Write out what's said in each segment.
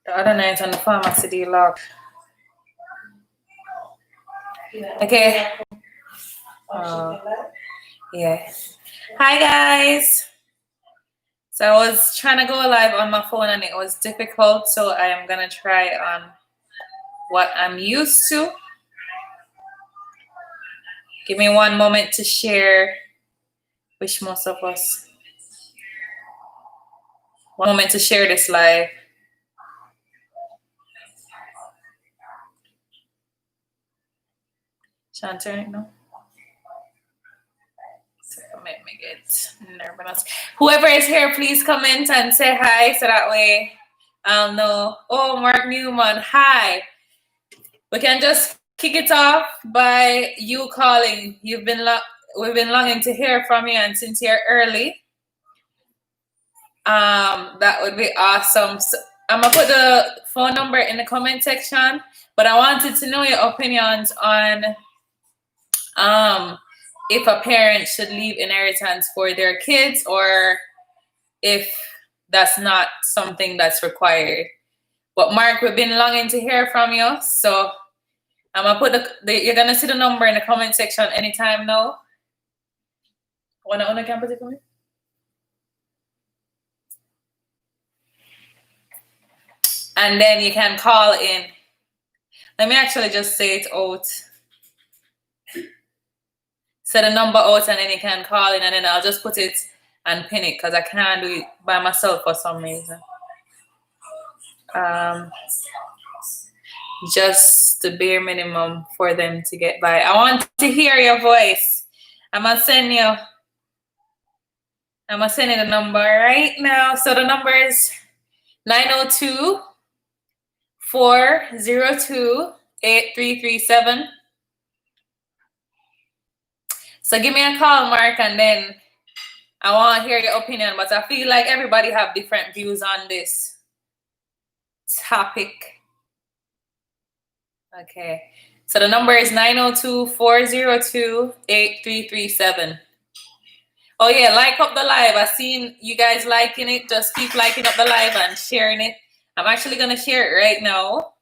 The other night on the pharmacy deal log. Okay. Yeah. Hi guys. So I was trying to go live on my phone and it was difficult, so I am gonna try on what I'm used to. Give me one moment to share. Wish most of us. 1 moment to share this live. Shaun, turn it now. So make me get nervous. Whoever is here, please comment and say hi so that way I'll know. Oh, Mark Newman, hi. We can just kick it off by you calling. We've been longing to hear from you, and since you're early, that would be awesome. So I'm gonna put the phone number in the comment section, but I wanted to know your opinions on if a parent should leave inheritance for their kids or if that's not something that's required. But Mark, we've been longing to hear from you, so I'm gonna put you're gonna see the number in the comment section anytime now. Wanna can put it for me? And then you can call in. Let me actually just say it out. Say the number out and then you can call in, and then I'll just put it and pin it because I can't do it by myself for some reason. Just the bare minimum for them to get by. I want to hear your voice. I'm gonna send you the number right now. So the number is 902-402-8337. So give me a call, Mark, and then I want to hear your opinion. But I feel like everybody have different views on this topic. Okay. So the number is 902-402-8337. Oh yeah, like up the live. I've seen you guys liking it. Just keep liking up the live and sharing it. I'm actually going to share it right now.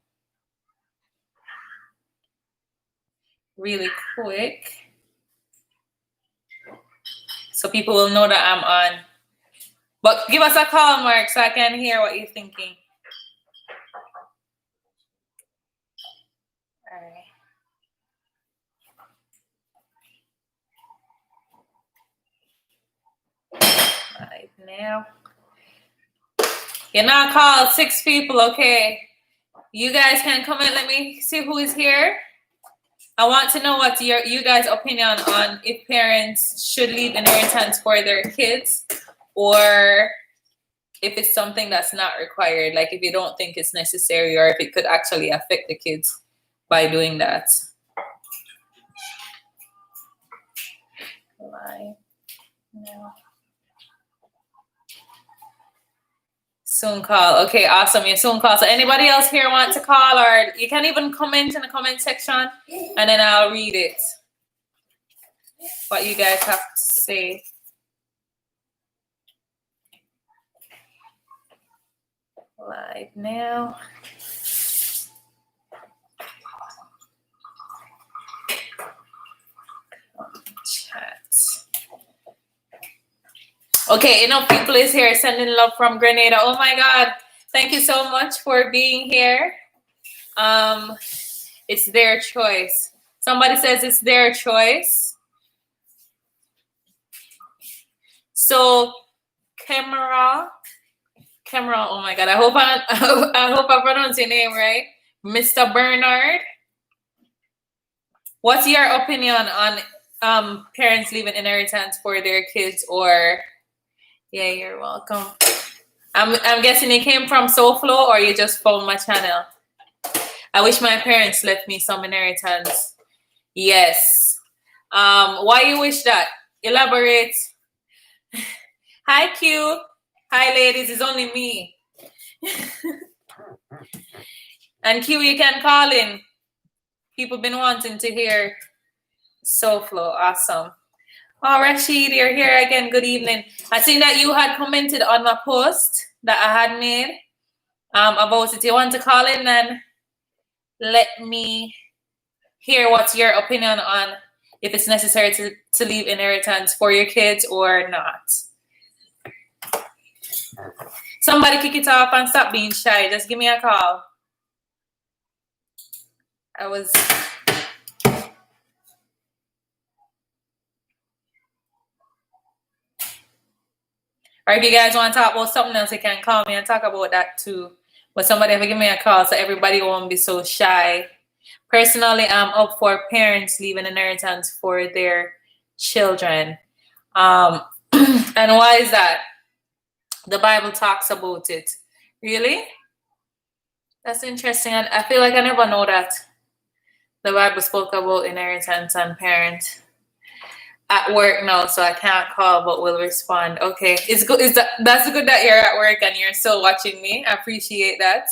Really quick. So people will know that I'm on. But give us a call, Mark, so I can hear what you're thinking. All right. Right now. You're not called 6 people, okay? You guys can comment. Let me see who is here. I want to know what you guys' opinion on if parents should leave inheritance for their kids or if it's something that's not required, like if you don't think it's necessary or if it could actually affect the kids by doing that. No. Soon call. Okay, awesome. You soon call. So anybody else here want to call, or you can even comment in the comment section and then I'll read it. What you guys have to say. Live now. Chat. Okay, enough people is here sending love from Grenada. Oh my God. Thank you so much for being here. It's their choice. Somebody says it's their choice. So camera, oh my God. I hope I pronounced your name right. Mr. Bernard. What's your opinion on parents leaving inheritance for their kids or yeah, you're welcome. I'm guessing you came from SoFlo or you just found my channel. I wish my parents left me some inheritance. Yes. Why you wish that? Elaborate. Hi, Q. Hi, ladies. It's only me. And Q, you can call in. People been wanting to hear SoFlo. Awesome. Oh, Rashid, you're here again. Good evening. I seen that you had commented on my post that I had made. about it. You want to call in and let me hear what's your opinion on if it's necessary to leave inheritance for your kids or not. Somebody kick it off and stop being shy. Just give me a call. Or if you guys want to talk about something else, you can call me and talk about that too. But somebody ever give me a call so everybody won't be so shy. Personally, I'm up for parents leaving inheritance for their children. And why is that? The Bible talks about it. Really? That's interesting. I feel like I never know that the Bible spoke about inheritance and parents. At work now, so I can't call, but will respond. Okay, it's good. That's good that you're at work and you're still watching me. I appreciate that.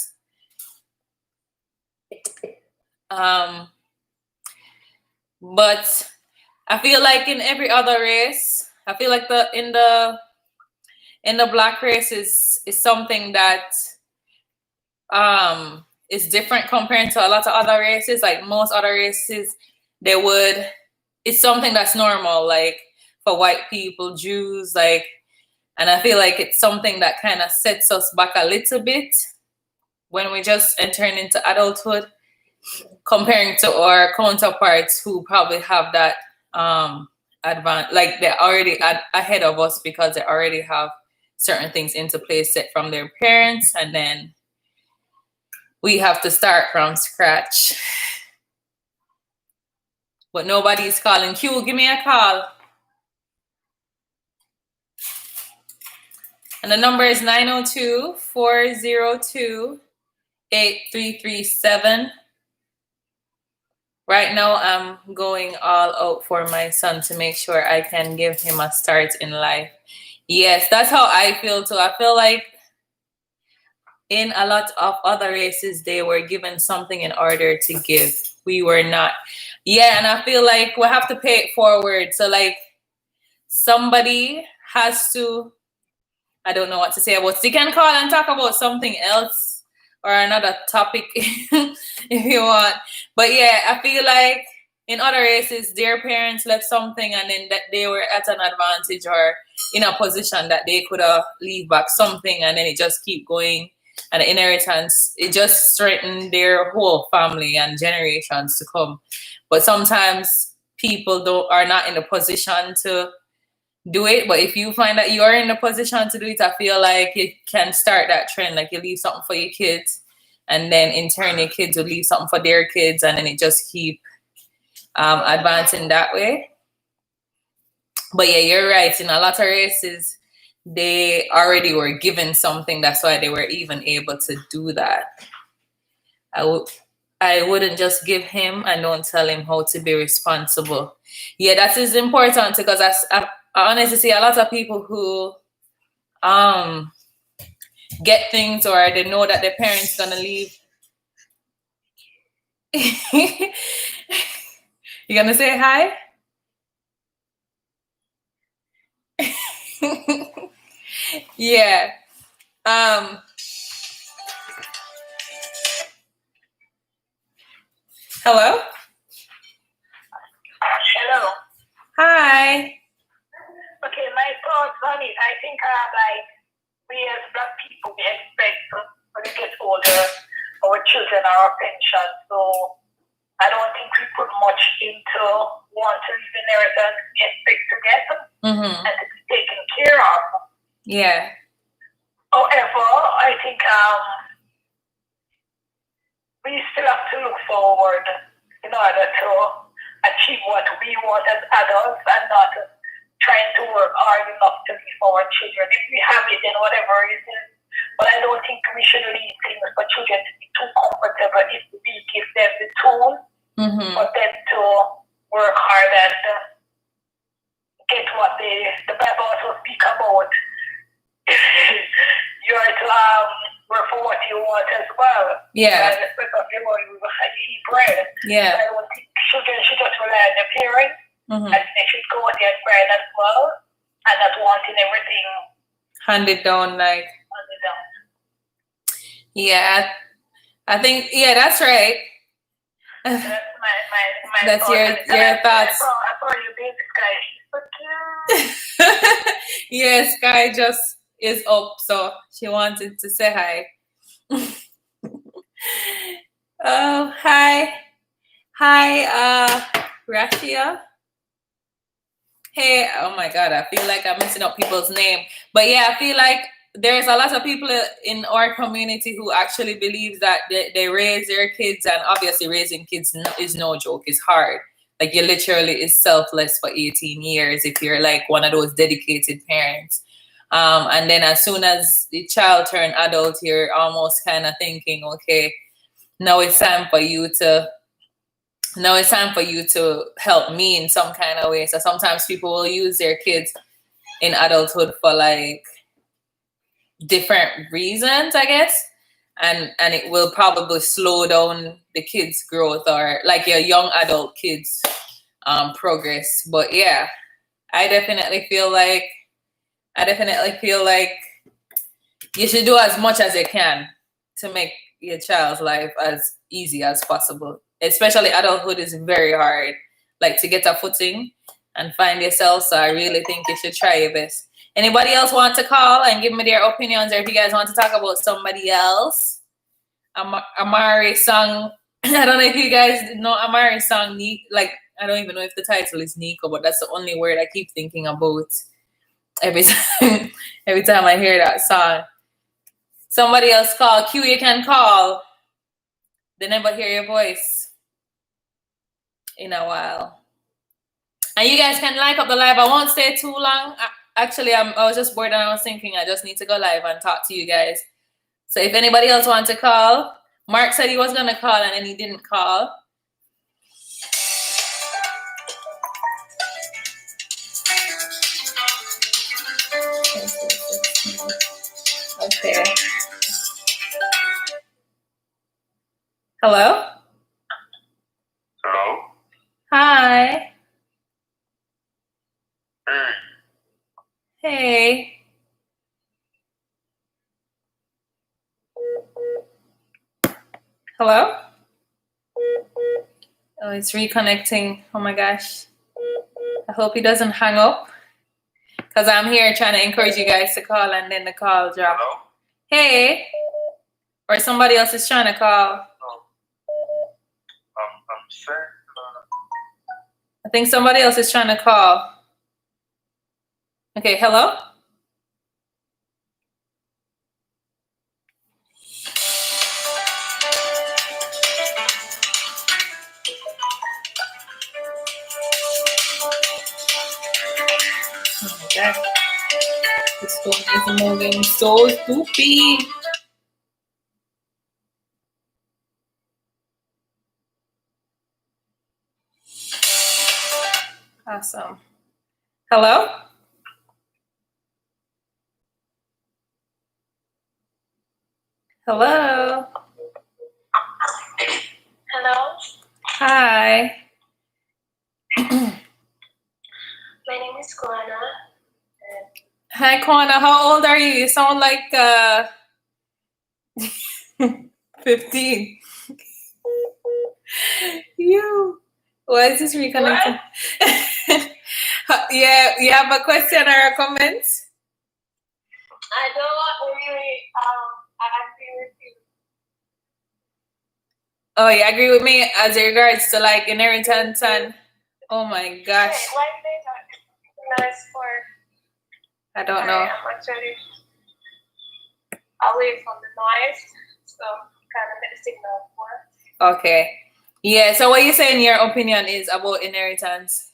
But I feel like in every other race, I feel like in the black race is something that is different compared to a lot of other races. Like most other races, it's something that's normal, like for white people, Jews, like, and I feel like it's something that kind of sets us back a little bit when we just entering into adulthood, comparing to our counterparts who probably have that advantage, like they're already ahead of us because they already have certain things into place set from their parents, and then we have to start from scratch. But nobody's calling. Q, give me a call. And the number is 902-402-8337. Right now, I'm going all out for my son to make sure I can give him a start in life. Yes, that's how I feel too. I feel like in a lot of other races, they were given something in order to give. We were not. Yeah, and I feel like we have to pay it forward. So like somebody has to, I don't know what to say about it. You can call and talk about something else or another topic if you want. But yeah, I feel like in other races, their parents left something and then that they were at an advantage or in a position that they could leave back something, and then it just keep going. And the inheritance, it just strengthened their whole family and generations to come. But sometimes people are not in a position to do it. But if you find that you're in a position to do it, I feel like it can start that trend. Like you leave something for your kids, and then in turn your kids will leave something for their kids, and then it just keep advancing that way. But yeah, you're right. In a lot of races, they already were given something. That's why they were even able to do that. I wouldn't just give him and don't tell him how to be responsible. Yeah, that is important because I honestly see a lot of people who get things or they know that their parents gonna leave. You gonna say hi? Yeah. Hello? Hello. Hi. Okay, my thoughts on it. I think like we as black people, we expect when we get older, our children are our pension. So I don't think we put much into want to leave inheritance. We expect to get them and to be taken care of. Yeah. However, I think we still have to look forward in order to achieve what we want as adults and not trying to work hard enough to leave our children. If we have it, then whatever it is. But I don't think we should leave things for children to be too comfortable if we give them the tools for them to work hard and get what the Bible also speak about. You are to work for what you want as well. Yeah. And especially when you eat bread. Yeah. I don't think children should just rely on their parents. And they should go on their bread as well, and not wanting everything handed down, like. Handed down. Yeah, I think, yeah, that's right. That's my That's thought. your thoughts. I saw your baby Sky. She's so cute. Yeah, Sky just is up, so she wanted to say hi. Oh, hi. Hi, Rashia. Hey, oh my God, I feel like I'm messing up people's name. But yeah, I feel like there's a lot of people in our community who actually believes that they raise their kids, and obviously raising kids is no joke. It's hard. Like you literally is selfless for 18 years if you're like one of those dedicated parents. And then as soon as the child turn adult, you're almost kind of thinking, okay, now it's time for you to help me in some kind of way. So sometimes people will use their kids in adulthood for like different reasons, I guess. And it will probably slow down the kids' growth or like your young adult kids' progress. But yeah, I definitely feel like you should do as much as you can to make your child's life as easy as possible. Especially adulthood is very hard, like to get a footing and find yourself. So I really think you should try your best. Anybody else want to call and give me their opinions, or if you guys want to talk about somebody else? Amari song. I don't know if you guys know Amari song. Like I don't even know if the title is Nico, but that's the only word I keep thinking about every time. Every time I hear that song. Somebody else call. Q, you can call. They never hear your voice in a while. And you guys can like up the live. I won't stay too long. Actually, I was just bored and I was thinking I just need to go live and talk to you guys. So if anybody else wants to call, Mark said he was going to call and then he didn't call. Okay. Hello? Hello? Hi. Hey. Hey. Hello? Oh, it's reconnecting. Oh my gosh. I hope he doesn't hang up. Because I'm here trying to encourage you guys to call and then the call drop. Hello? Hey. Or somebody else is trying to call. I'm sick. I think somebody else is trying to call. Okay, hello? Oh my God. This phone is moving so stupid. Awesome. Hello? Hello? Hello, Hi. my name is Kwana. Hi, Kwana. How old are you? You sound like 15. You. Why is this reconnecting? Yeah, you have a question or a comment? I don't really agree with you. Oh, you agree with me as regards to like inheritance and oh my gosh. Why they not nice for? I don't know. I'm actually away from the noise, so kind of get the signal for. Okay. Yeah, so what you saying your opinion is about inheritance?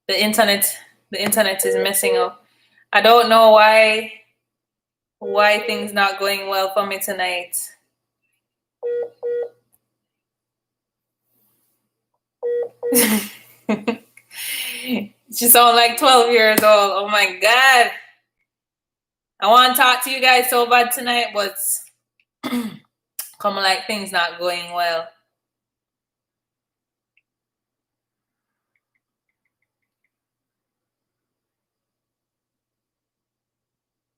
The internet is messing up. I don't know why things not going well for me tonight. She sound like 12 years old. Oh my God. I want to talk to you guys so bad tonight, but come like things not going well.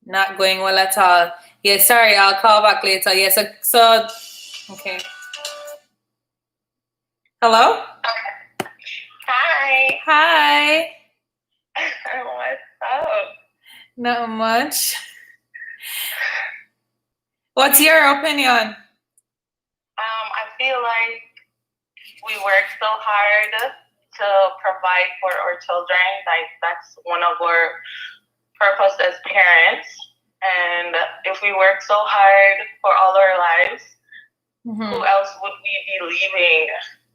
Not going well at all. Yeah, sorry, I'll call back later. Yeah, so okay. Hello? Hi. Hi. What's up? Not much. What's your opinion? I feel like we work so hard to provide for our children. Like that's one of our purpose as parents. And if we work so hard for all our lives, who else would we be leaving?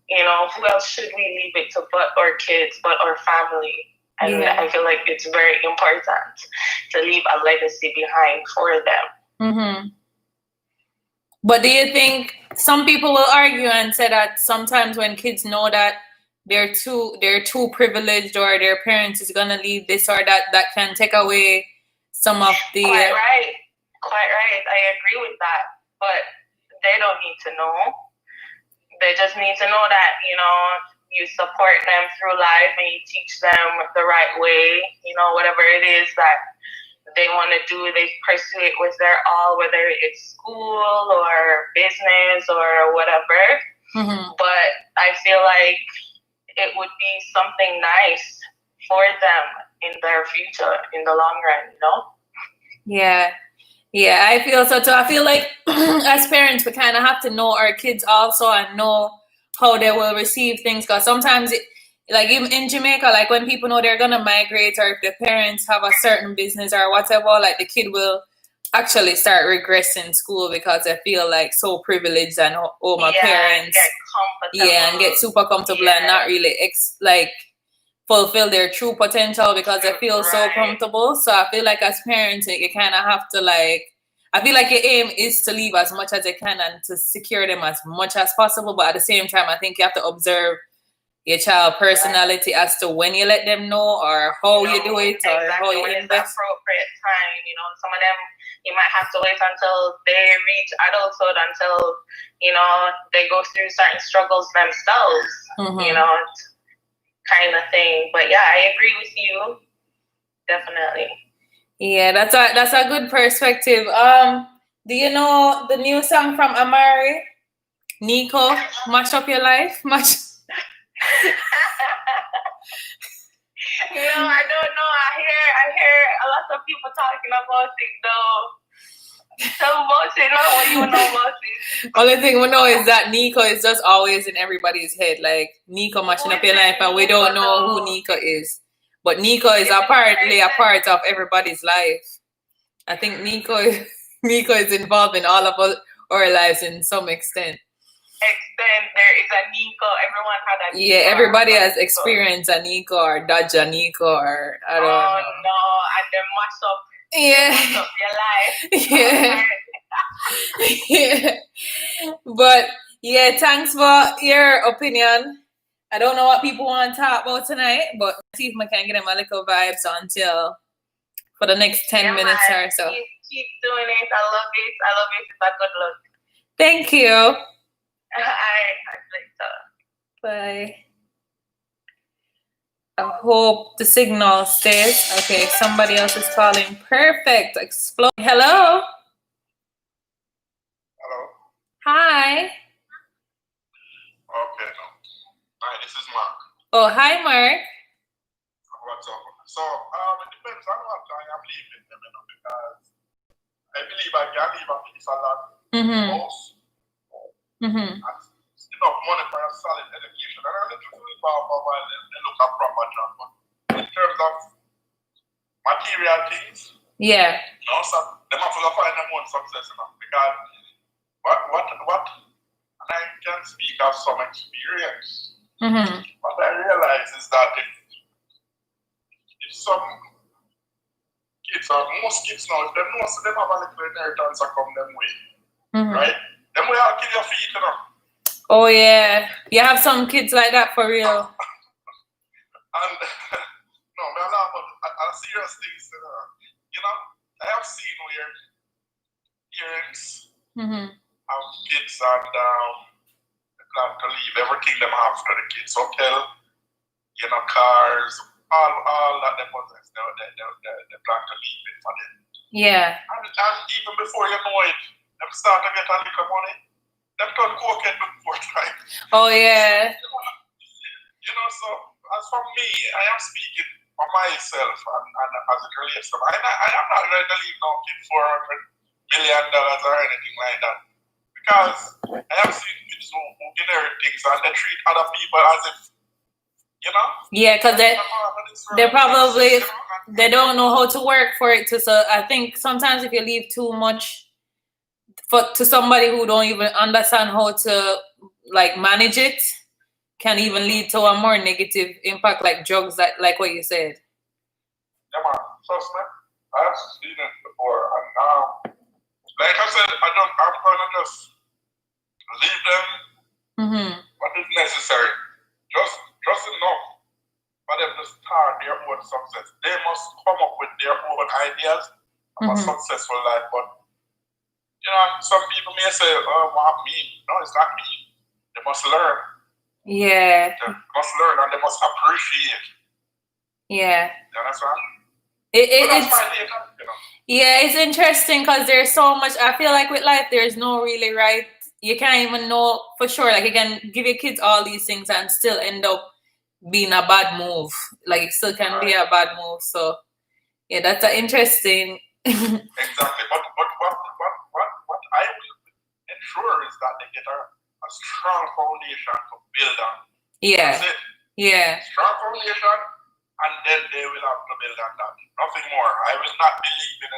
You know, who else should we leave it to but our kids, but our family? And I feel like it's very important to leave a legacy behind for them. But do you think some people will argue and say that sometimes when kids know that they're too privileged or their parents is gonna leave this or that can take away some of the Quite right. I agree with that. But they don't need to know. They just need to know that, you know, you support them through life and you teach them the right way, you know, whatever it is that they want to do, they pursue it with their all, whether it's school or business or whatever. But I feel like it would be something nice for them in their future, in the long run, you know? Yeah, I feel so too. I feel like as parents, we kind of have to know our kids also and know how they will receive things. Because sometimes, like even in Jamaica, like when people know they're gonna migrate, or if the parents have a certain business or whatever, like the kid will actually start regressing school because they feel like so privileged and my parents, and get super comfortable and not really fulfill their true potential because they feel so comfortable. So I feel like as parents, you kind of have to I feel like your aim is to leave as much as you can and to secure them as much as possible. But at the same time, I think you have to observe your child personality as to when you let them know or how you do it or how you when invest. it's the appropriate time, you know. Some of them you might have to wait until they reach adulthood, until, you know, they go through certain struggles themselves, you know, kind of thing. But yeah, I agree with you. Definitely. Yeah, that's a good perspective. Do you know the new song from Amari? Nico, Mash Up Your Life? Mash. No, I don't know. I hear a lot of people talking about it though. Tell about it, not what you know about it. Only thing we know is that Nico is just always in everybody's head. Like Nico mashing up your life, and we don't know who Nico is. But Nico is apparently a part of everybody's life. I think Nico is involved in all of our lives in some extent. There is a Nico. Everyone had a Nico. Yeah, everybody has experienced a Nico or dodge a Nico or I don't know. Oh no, and then mash up. Yeah. Mash up your life. Yeah. But yeah, thanks for your opinion. I don't know what people want to talk about tonight, but see if I can get them a little vibes until for the next 10 minutes or so. Keep doing it. I love it. It's a good look. Thank you. I think so. Bye. I hope the signal stays. Okay, somebody else is calling. Perfect. Explode. Hello. Hello. Hi. Okay. Hi, this is Mark. Oh, hi, Mark. What's up? So, it depends on what I am leaving them, you know, because I believe I can leave a piece a lot most. Enough money for a solid education. And I little bit for a while they look at proper job. But in terms of material things, yeah. No, so they have to find their own success, you know, because what and I can speak of some experience. What I realize is that if some kids or most kids now, if they know so them have a little inheritance that come them way, right? Them way I'll kill your feet, you know. Oh yeah, you have some kids like that for real. And no, I laugh about serious things. You know, I have seen where parents have kids and they plan to leave everything them have to the kids. Hotel, you know, cars, all that they possess. They plan to leave it for them. Yeah. And even before you know it, them start to get a little money. Them turn cocaine before time. Oh yeah. So as for me, I am speaking for myself and as it relates to me. I am not going to leave no kid $400 million or anything like that. Because I have seen kids who inherit things and they treat other people as if, Yeah, because they're probably, they don't know how to work for it. So I think sometimes if you leave too much to somebody who don't even understand how to like manage it, can even lead to a more negative impact, like drugs, like what you said. Yeah, man. Trust me. I've seen it before. And like I said, I'm going to just leave them what is necessary. Just enough for them to start their own success. They must come up with their own ideas of a successful life. But, some people may say, what me? No, it's not me. They must learn. Yeah. They must learn and they must appreciate. Yeah. You understand? Yeah, it's interesting because there's so much. I feel like with life, there's no really right. You can't even know for sure. Like you can give your kids all these things and still end up being a bad move. Like it still can be a bad move. So yeah, that's interesting. Exactly. But what I will ensure is that they get a strong foundation to build on. Yeah. That's it. Yeah. Strong foundation, and then they will have to build on that. Nothing more. I will not believe in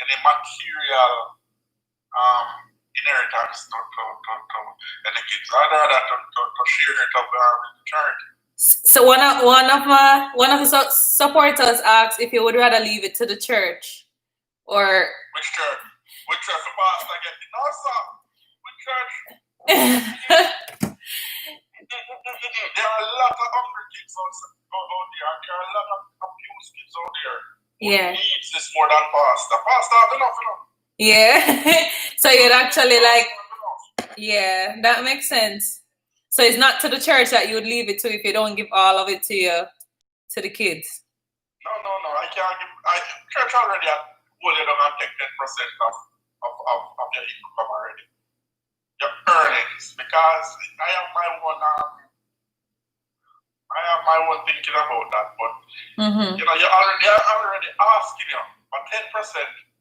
any material inheritance to any kids. I'd rather to share it up with the charity. So one of the supporters asked if you would rather leave it to the church or which church? Which church? The pastor get it? No, sir. Which church? There are a lot of hungry kids out there. There are a lot of abused kids out there. Yeah. Who needs this more than pastor? Pastor have enough. Yeah. So you'd actually like. Yeah, that makes sense. So it's not to the church that you would leave it to if you don't give all of it to the kids. No. I can't give. Church already hold you down and take 10% of your income already. Your earnings, because I have my own thinking about that. But you're already asking you for 10%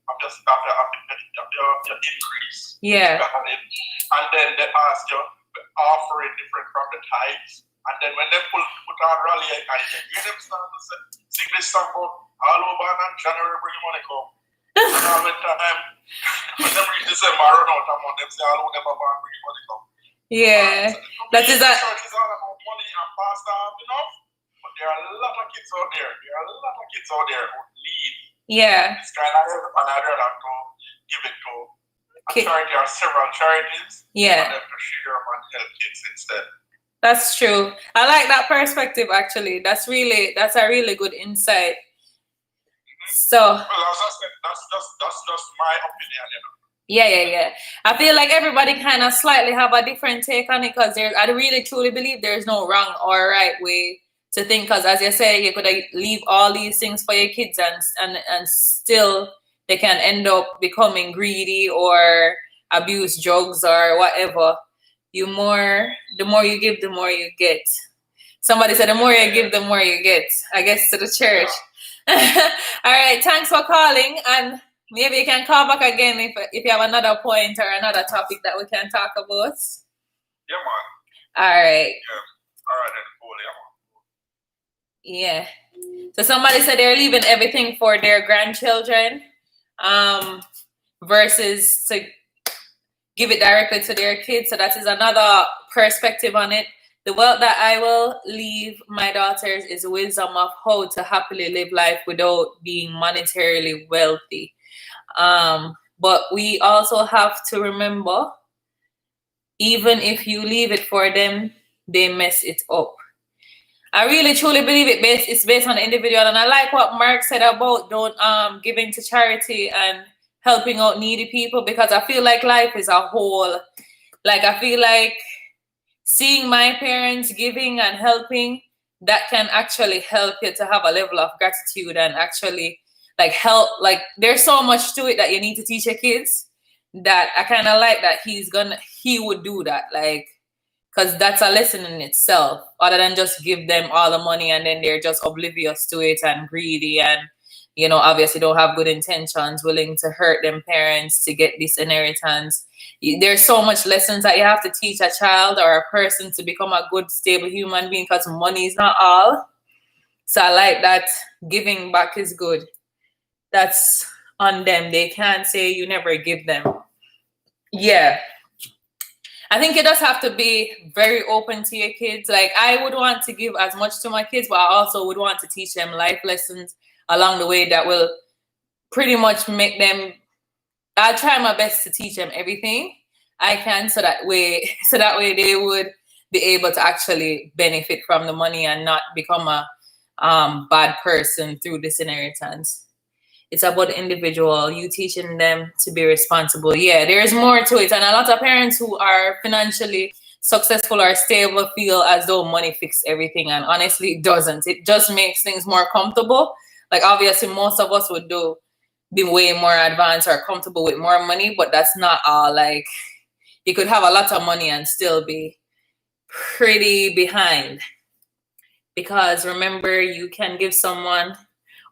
of your stuff, your increase. Yeah. And then they ask you to offer it different from the tithes. And then when they put on rally, I hear them start to sing this song about all over and January bring money come. And all the time, when they reach December, I run out of money, them say all over them bring money come. Yeah. That is that. Church is all about money and pastor have enough. But there are a lot of kids out there. Who need this kind of help, and I'd rather to give it to a charity or several charities. Yeah. For them to share up and help kids instead. That's true. I like that perspective actually. That's a really good insight. So well, as I said, that's just my opinion, Yeah. I feel like everybody kind of slightly have a different take on it because I really truly believe there's no wrong or right way to think. Because as you say, you could leave all these things for your kids and still they can end up becoming greedy or abuse drugs or whatever. The more you give, the more you get. Somebody said the more you give, the more you get. I guess to the church. All right, thanks for calling, and maybe you can call back again if you have another point or another topic that we can talk about. Yeah, man. All right. Yeah. All right, then cool, yeah. So somebody said they're leaving everything for their grandchildren, versus to give it directly to their kids. So that is another perspective on it. The wealth that I will leave my daughters is wisdom of how to happily live life without being monetarily wealthy. But we also have to remember, even if you leave it for them, they mess it up. I really truly believe it's based on the individual. And I like what Mark said about don't giving to charity and helping out needy people, because I feel like life is a whole. Like I feel like seeing my parents giving and helping, that can actually help you to have a level of gratitude and actually like help. Like there's so much to it that you need to teach your kids that I kind of like that he would do that, like, because that's a lesson in itself, other than just give them all the money and then they're just oblivious to it and greedy and, you know, obviously don't have good intentions, willing to hurt them parents to get this inheritance. There's so much lessons that you have to teach a child or a person to become a good, stable human being, because money is not all. So I like that giving back is good. That's on them. They can't say you never give them. Yeah. I think you just have to be very open to your kids. Like I would want to give as much to my kids, but I also would want to teach them life lessons along the way that will pretty much make them. I'll try my best to teach them everything I can, so that way they would be able to actually benefit from the money and not become a bad person through this inheritance. It's about the individual, you teaching them to be responsible. Yeah, there's more to it. And a lot of parents who are financially successful or stable feel as though money fixes everything. And honestly, it doesn't. It just makes things more comfortable. Like obviously most of us would be way more advanced or comfortable with more money, but that's not all. Like you could have a lot of money and still be pretty behind. Because remember, you can give someone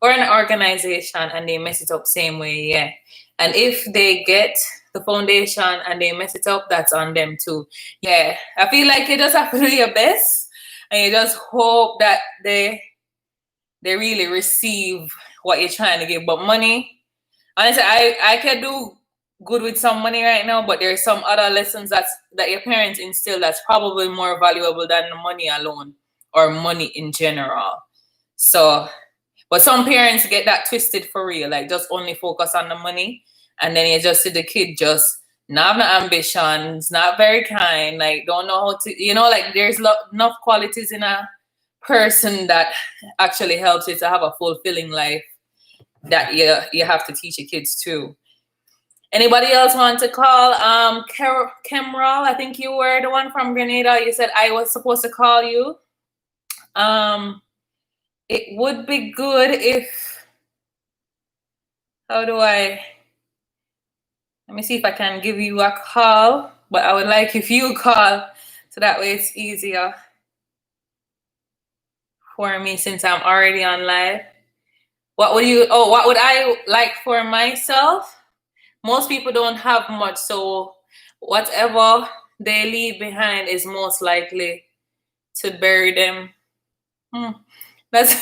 or an organization and they mess it up same way, yeah. And if they get the foundation and they mess it up, that's on them too. Yeah, I feel like you just have to do your best and you just hope that they really receive what you're trying to give. But money, honestly, I can do good with some money right now, but there's some other lessons that your parents instill that's probably more valuable than the money alone or money in general. So, but some parents get that twisted for real, like just only focus on the money, and then you just see the kid just not have no ambitions, not very kind, like don't know how to, you know, like there's enough qualities in a person that actually helps you to have a fulfilling life that you have to teach your kids too. Anybody else want to call? Kemral, I think you were the one from Grenada. You said I was supposed to call you. It would be good if, let me see if I can give you a call, but I would like if you call, so that way it's easier for me since I'm already on live. What would I like for myself? Most people don't have much, so whatever they leave behind is most likely to bury them. That's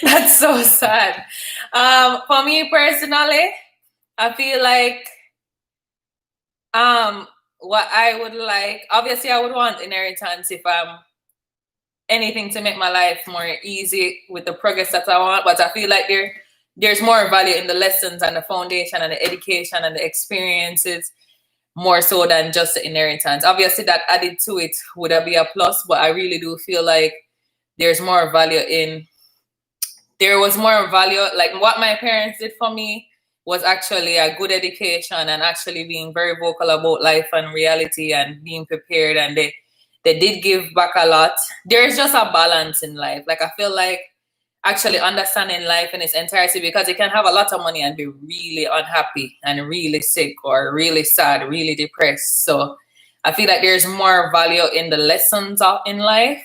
that's so sad. For me personally, I feel like what I would like, obviously I would want inheritance if I'm anything to make my life more easy with the progress that I want, but I feel like there's more value in the lessons and the foundation and the education and the experiences more so than just the inheritance. Obviously that added to it would be a plus, but I really do feel like there was more value, like what my parents did for me was actually a good education and actually being very vocal about life and reality and being prepared, and they did give back a lot. There's just a balance in life. Like I feel like actually understanding life in its entirety, because you can have a lot of money and be really unhappy and really sick or really sad, really depressed. So I feel like there's more value in the lessons in life.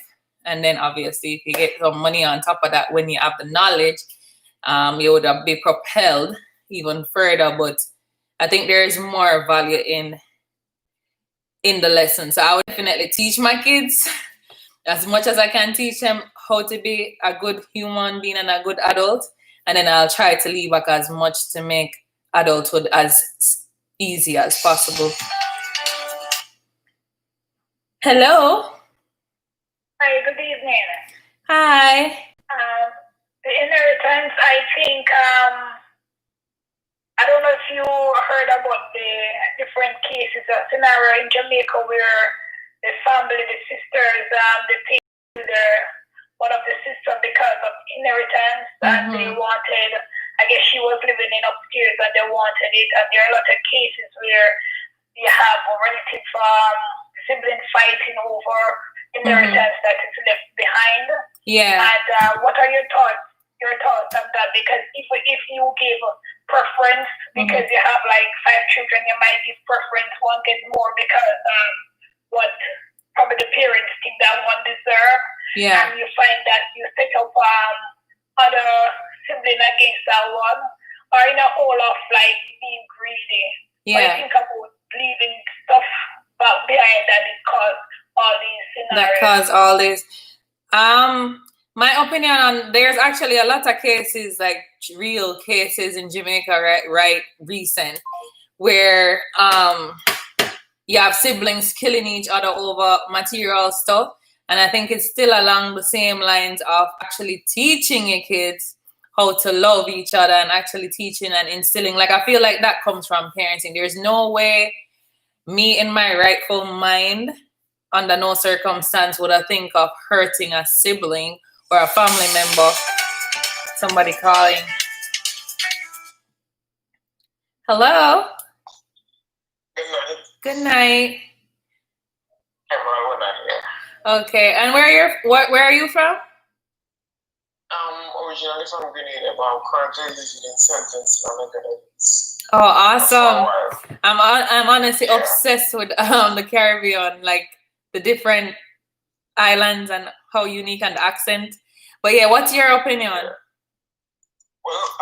And then obviously if you get some money on top of that, when you have the knowledge, you would be propelled even further. But I think there's more value in the lessons. So I would definitely teach my kids as much as I can, teach them how to be a good human being and a good adult. And then I'll try to leave back as much to make adulthood as easy as possible. Hello. Hi, good evening. Hi. The inheritance, I think, I don't know if you heard about the different cases, a scenario in Jamaica where the family, the sisters, they paid one of the sisters because of inheritance, and they wanted, I guess she was living in upstairs and they wanted it, and there are a lot of cases where you have relative sibling fighting over inheritance that is left behind. Yeah. And what are your thoughts your thoughts on that, because if you give preference, because you have like 5 children, you might give preference one get more because what probably the parents think that one deserve. Yeah. And you find that you set up other sibling against that one, or in a whole of like being greedy. Yeah. Or you think about leaving stuff back behind that it caused all these scenarios. That caused all this. My opinion on, there's actually a lot of cases, like real cases in Jamaica, right, recent, where you have siblings killing each other over material stuff. And I think it's still along the same lines of actually teaching your kids how to love each other, and actually teaching and instilling. Like, I feel like that comes from parenting. There's no way me in my rightful mind, under no circumstance, would I think of hurting a sibling or a family member. Somebody calling. Hello? Good night. Good night. Everyone here. Okay, and where are you from? Originally from Grenada, but I'm currently living in St. Vincent and Grenadines. Oh, awesome. I'm honestly obsessed with the Caribbean, like the different islands and how unique and the accent. But yeah, what's your opinion? Well,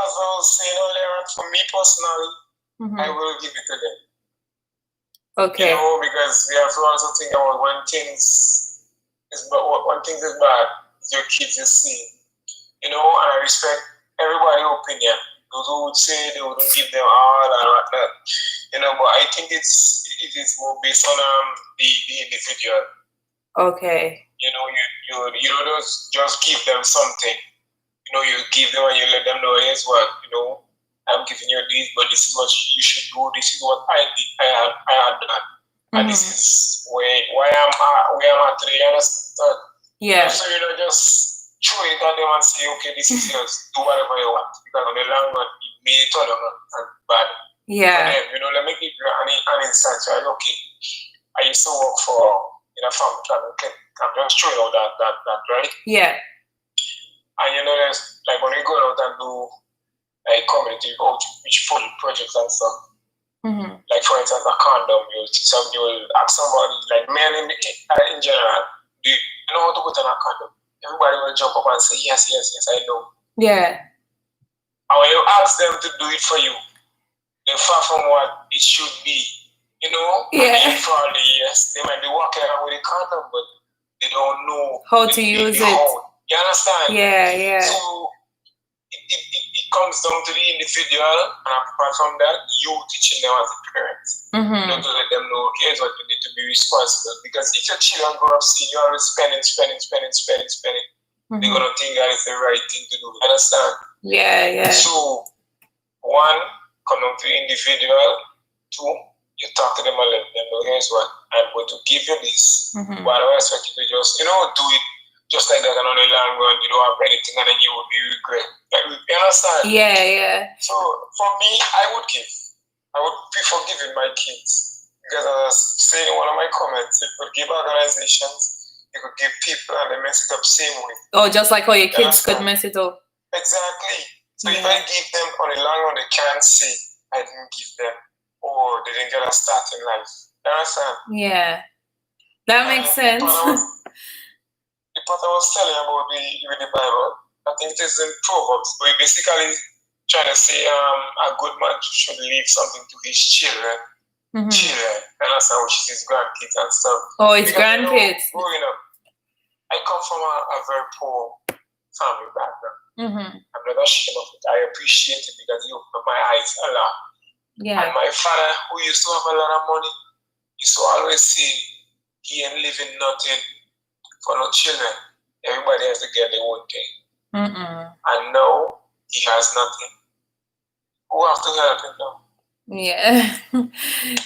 as I was saying earlier, for me personally, I will give it to them. Okay. You know, because we have to also think about when things is bad, your kids you see. You know, and I respect everybody's opinion. Those who would say they wouldn't give them all and whatnot. You know, but I think it is more based on the individual. Okay. You know, you don't just give them something. You know, you give them and you let them know, here's what, you know, I'm giving you this, but this is what you should do. This is what I did. I had done. And this is where I'm at today. You understand? Yeah. So you know, just throw it at them and say, okay, this is yours. Do whatever you want. Because on the long run, it may turn out bad. Yeah. Them, you know, let me give you an instance. Right? Okay, I used to work for a farm planning clinic. I'm just showing you that, right? Yeah. And you know, there's like when you go out and do like community outreach projects and stuff. Like for instance, a condom, you will ask somebody, like men in general, do you know how to put on a condom? Everybody will jump up and say, yes, I know. Yeah. And when you ask them to do it for you, they're far from what it should be. You know? Yeah. And probably, yes, they might be walking around with a condom, but they don't know how to use it. You understand? Yeah. So it comes down to the individual, and apart from that, you teaching them as a parent. You know, to let them know, here's what you need to be responsible. Because if your children grow up seeing you always spending, they're gonna think that it's the right thing to do. You understand? Yeah. So, one, come down to the individual. Two, you talk to them and let them know, here's what I'm going to give you this. But I don't expect you to just, you know, do it just like that, and on the long run, you don't have anything, and then you would be regret. You understand? Yeah. So for me, I would prefer giving my kids, because as I was saying in one of my comments, you could give organizations, you could give people, and they mess it up same way. Oh, just like how your kids could mess it up. Exactly. So if I give them on the long run, they can't say I didn't give them, or they didn't get a start in life. You understand? Yeah, that makes sense. The part I was telling you about with the Bible, I think it is in Proverbs, where basically trying to say a good man should leave something to his children. Children, and that's how which is his grandkids and stuff. Oh, his grandkids. You know, growing up, I come from a very poor family background. I'm not ashamed of it. I appreciate it because it opened my eyes a lot. Yeah. And my father, who used to have a lot of money, used to always say he ain't leaving nothing for no children. Everybody has to get their own thing. And now he has nothing. Who has to help him now? Yeah.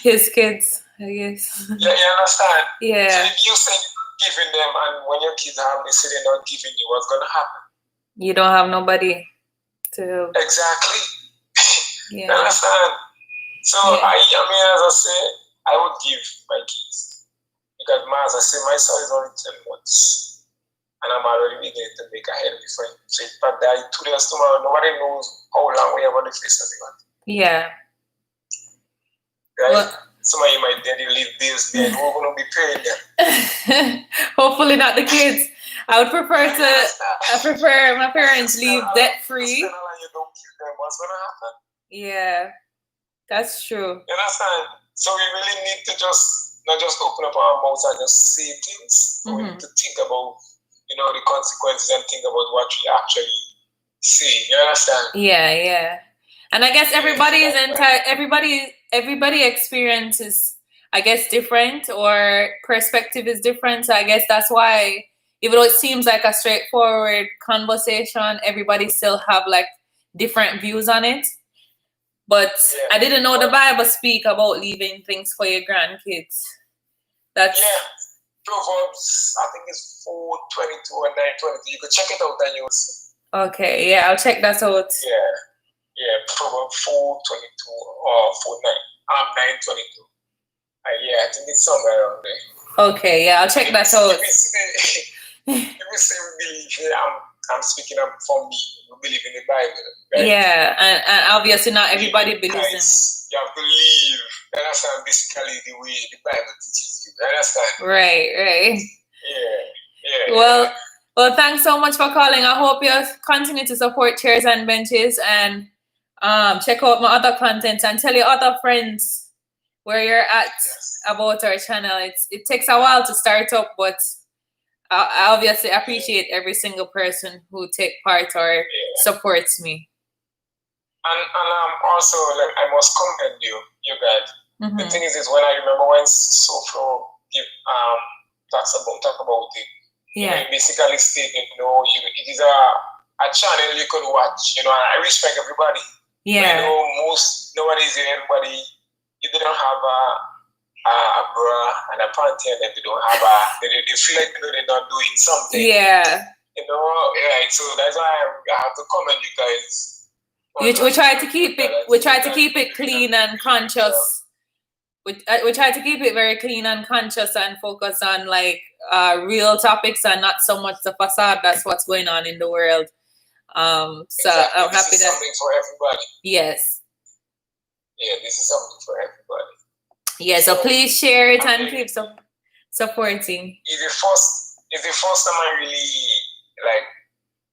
His kids, I guess. Yeah, you understand? Yeah. So if you say giving them, and when your kids have, they say they're not giving you, what's going to happen? You don't have nobody to. Exactly. Yeah. You understand? So I mean, as I say, I would give my kids, because as I say, my son is only 10 months, and I'm already beginning to make a healthy friend. So if I die today or tomorrow, nobody knows how long we have on the face of the earth. Yeah. Right? Well, some of you might then leave bills there, and we're going to be paying them. Hopefully not the kids. I prefer my parents leave debt free. What's going to happen? Yeah, that's true. You understand? So we really need to not just open up our mouths and just say things. We need to think about, the consequences and think about what we actually say. You understand? Yeah. And I guess everybody experiences, I guess, different, or perspective is different. So I guess that's why, even though it seems like a straightforward conversation, everybody still have like different views on it. But I didn't know the Bible speak about leaving things for your grandkids. Proverbs, I think it's 4:22 and 9:22. You could check it out and you'll see. Okay, yeah, I'll check that out. Yeah, Proverbs 4:22 or 9:22. I think it's somewhere around there. Okay, yeah, I'll check that out. If we say we believe, I'm speaking up for me. We believe in the Bible. Right? Yeah, and obviously not everybody believes in it. You have to live. You understand? Basically, the way the Bible teaches you. You understand? Right. Yeah. Well, thanks so much for calling. I hope you continue to support Chairs and Benches, and check out my other content and tell your other friends where you're at about our channel. It takes a while to start up, but I obviously appreciate every single person who take part or supports me. And also, like, I must commend you guys. The thing is when I remember when Sofro talk about it. Yeah. Basically stated, it is a channel you could watch. And I respect everybody. Yeah. Nobody is here. Everybody, you don't have a bra and a panty, and then they don't have they feel like they're not doing something. Yeah. So that's why I have to commend you guys. We try to keep it. We try to keep it clean and conscious. We try to keep it very clean and conscious and focus on like real topics and not so much the facade. That's what's going on in the world. So exactly. I'm happy that something for everybody. Yes. Yeah, this is something for everybody. Yeah. So please share it and keep supporting. It's the first time I really like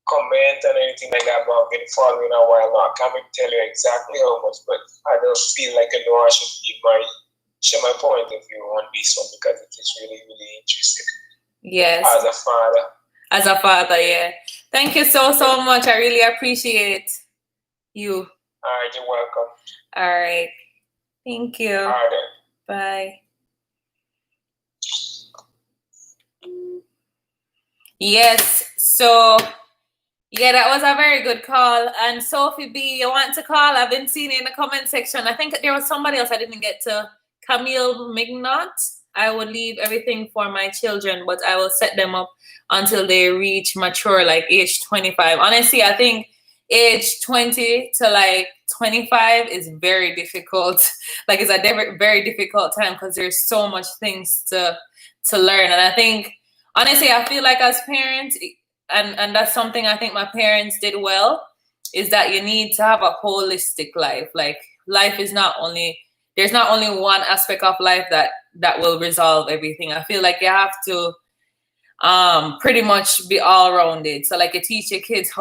comment and anything like that, but I've been following a while now. I can't even tell you exactly how much, but I just feel like I should share my point of view on this one because it is really, really interesting. Yes. As a father, yeah. Thank you so much. I really appreciate you. All right, you're welcome. All right. Thank you. All right, then. Bye. Yes. So, yeah, that was a very good call. And Sophie B, you want to call? I've been seeing it in the comment section. I think there was somebody else I didn't get to. Camille Mignot. I will leave everything for my children, but I will set them up until they reach mature, like age 25. Honestly, I think age 20 to like 25 is very difficult. Like it's a very difficult time because there's so much things to learn. And I think, honestly, I feel like as parents, and that's something I think my parents did well, is that you need to have a holistic life. Like life is there's not only one aspect of life that will resolve everything. I feel like you have to pretty much be all rounded. So like you teach your kids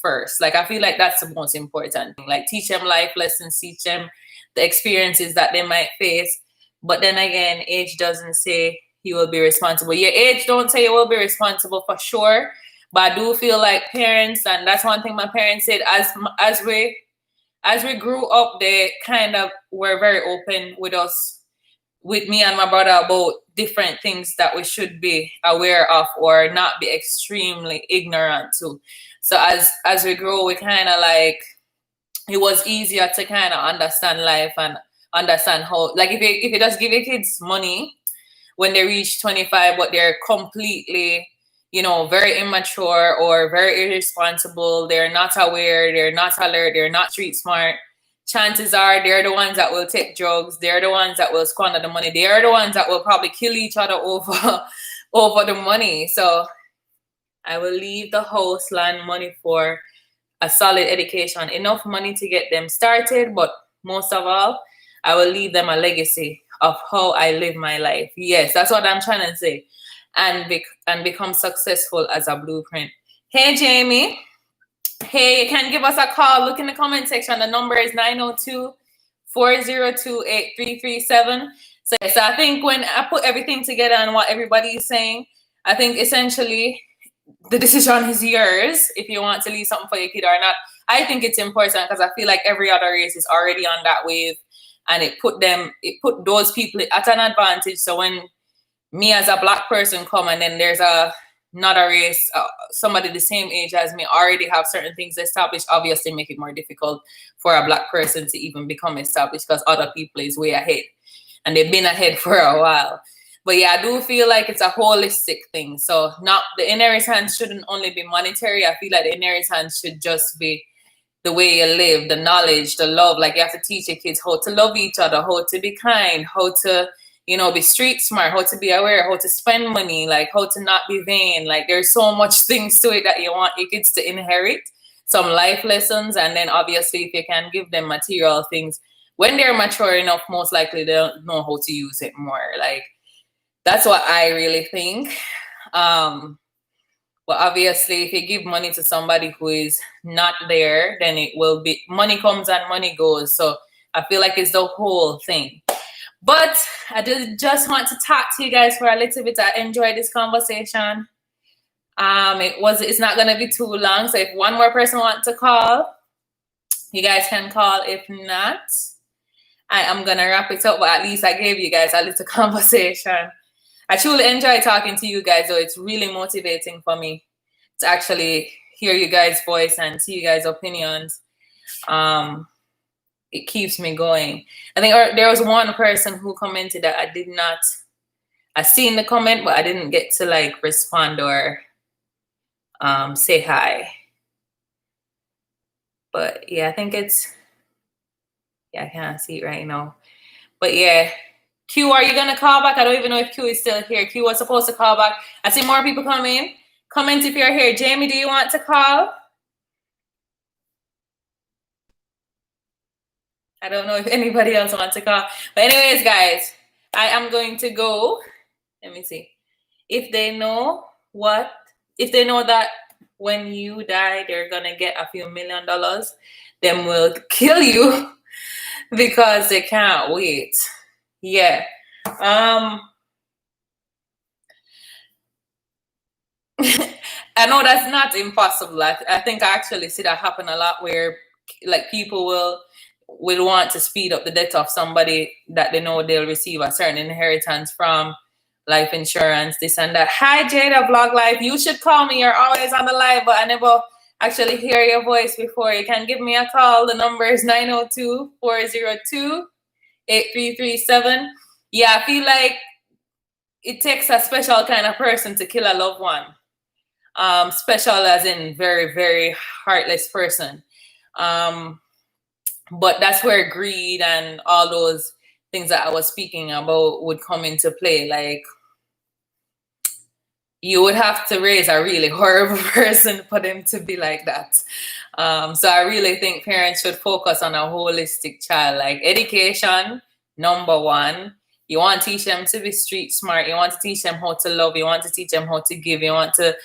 first. Like I feel like that's the most important thing. Like teach them life lessons, teach them the experiences that they might face. But then again, age doesn't say you will be responsible. Your age don't say you will be responsible for sure. But I do feel like parents, and that's one thing my parents said, as we grew up, they kind of were very open with me and my brother about different things that we should be aware of or not be extremely ignorant to. So as we grow, we kind of like, it was easier to kind of understand life and understand how, like if you just give your kids money when they reach 25, but they're completely, very immature or very irresponsible, they're not aware, they're not alert, they're not street smart, chances are they're the ones that will take drugs, they're the ones that will squander the money, they're the ones that will probably kill each other over over the money. So I will leave the house, land, money for a solid education, enough money to get them started, but most of all, I will leave them a legacy of how I live my life. Yes, that's what I'm trying to say. And become successful as a blueprint. Hey, Jamie. Hey, you can give us a call. Look in the comment section. The number is 902-402-8337. So I think when I put everything together and what everybody is saying, I think essentially the decision is yours if you want to leave something for your kid or not. I think it's important because I feel like every other race is already on that wave, and it put those people at an advantage. So when me as a Black person come and then there's another race, somebody the same age as me already have certain things established, obviously make it more difficult for a Black person to even become established because other people is way ahead and they've been ahead for a while. But yeah, I do feel like it's a holistic thing. So not the inheritance shouldn't only be monetary. I feel like the inheritance should just be the way you live, the knowledge, the love. Like you have to teach your kids how to love each other, how to be kind, how to, be street smart, how to be aware, how to spend money, like how to not be vain. Like there's so much things to it that you want your kids to inherit, some life lessons. And then obviously if you can give them material things, when they're mature enough, most likely they'll know how to use it more. Like that's what I really think. But obviously, if you give money to somebody who is not there, then it will be money comes and money goes. So I feel like it's the whole thing. But I just want to talk to you guys for a little bit. I enjoyed this conversation. It's not gonna be too long. So if one more person wants to call, you guys can call. If not, I am gonna wrap it up. But at least I gave you guys a little conversation. I truly enjoy talking to you guys, though. It's really motivating for me to actually hear you guys' voice and see you guys' opinions. It keeps me going. I think there was one person who commented that I seen the comment, but I didn't get to like respond or say hi. But yeah, I think I can't see it right now. But yeah. Q, are you going to call back? I don't even know if Q is still here. Q was supposed to call back. I see more people come in. Comment if you're here. Jamie, do you want to call? I don't know if anybody else wants to call. But anyways, guys, I am going to go. Let me see. If they know that when you die, they're going to get a few $1 million, then we'll kill you because they can't wait. Yeah. I know that's not impossible. I think I actually see that happen a lot where like people will want to speed up the death of somebody that they know they'll receive a certain inheritance from, life insurance, this and that. Hi Jada, Vlog Life. You should call me. You're always on the live, but I never actually hear your voice before. You can give me a call. The number is 902-402-8337. Yeah, I feel like it takes a special kind of person to kill a loved one. Special as in very, very heartless person. But that's where greed and all those things that I was speaking about would come into play. Like, you would have to raise a really horrible person for them to be like that. So I really think parents should focus on a holistic child. Like education, number one. You want to teach them to be street smart. You want to teach them how to love. You want to teach them how to give. You want to,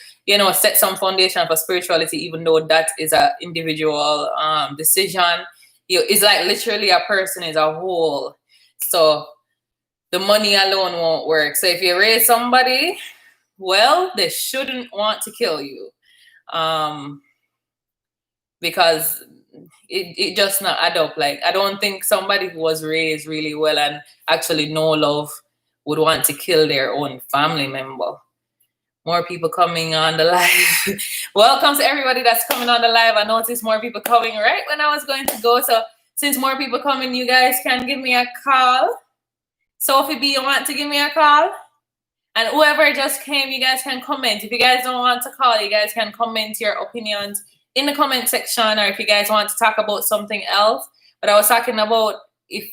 set some foundation for spirituality, even though that is an individual decision. It's like literally a person is a whole. So the money alone won't work. So if you raise somebody, well, they shouldn't want to kill you. Because it just not add up. Like, I don't think somebody who was raised really well and actually know love would want to kill their own family member. More people coming on the live. Welcome to everybody that's coming on the live. I noticed more people coming right when I was going to go. So since more people coming, you guys can give me a call. Sophie B, you want to give me a call? And whoever just came, you guys can comment. If you guys don't want to call, you guys can comment your opinions in the comment section, or if you guys want to talk about something else. But I was talking about if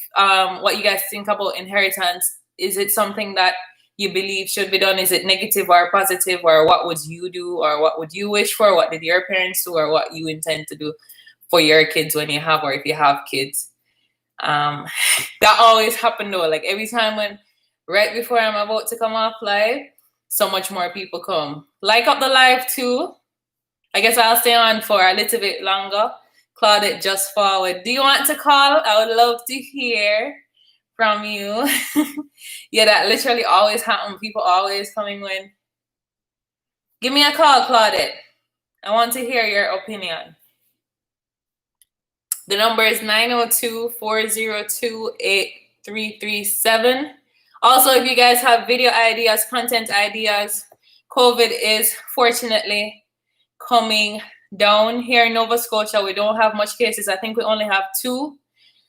what you guys think about inheritance. Is it something that you believe should be done? Is it negative or positive, or what would you do, or what would you wish for? What did your parents do, or what you intend to do for your kids when you have, or if you have kids? That always happen though. Like every time when right before I'm about to come off live, so much more people come. Like up the live too. I guess I'll stay on for a little bit longer. Claudette, just forward. Do you want to call? I would love to hear from you. Yeah, that literally always happens. People always coming when. Give me a call, Claudette. I want to hear your opinion. The number is 902-402-8337. Also, if you guys have video ideas, content ideas, COVID is fortunately coming down here in Nova Scotia. We don't have much cases. I think we only have 2.